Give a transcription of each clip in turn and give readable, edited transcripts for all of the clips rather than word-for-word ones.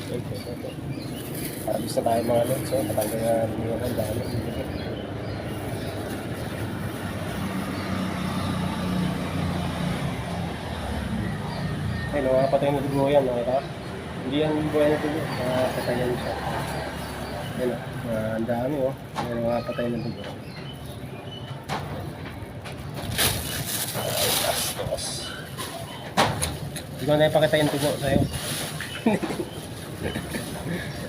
Ito. Para bisa tayo mga lods. So, patanggal na rin yung dami. Ay, nakapatay na dugo yan. Nakita? Hindi yan buhay na dugo. Nakapatayan siya. Yan o. Ang dami o. Nakapatay na dugo. Ay, tastos. Hindi ko na ipakita yung dugo sa'yo.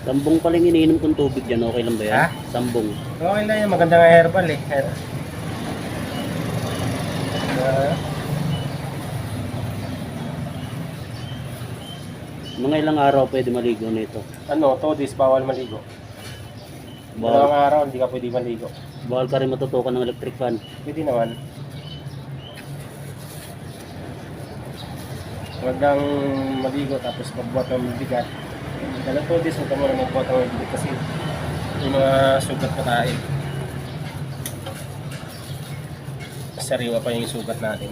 Sambong pa lang iniinom kong tubig dyan, okay lang ba yan? Ha? Sambong. Okay lang yan. Maganda nga herbal eh. Mga ilang araw pwede maligo nito? Ano, todis, bawal maligo. Bawal, Dalawang araw, hindi ka pwede maligo. bawal ka rin matutukan ng electric fan. Pwede naman. Huwag kang maligo tapos magbuhat ng bigat. Dalang todis, huwag ka muna magbuhat ng bigat kasi yung mga sugat pa tayo. Sariwa pa yung sugat natin.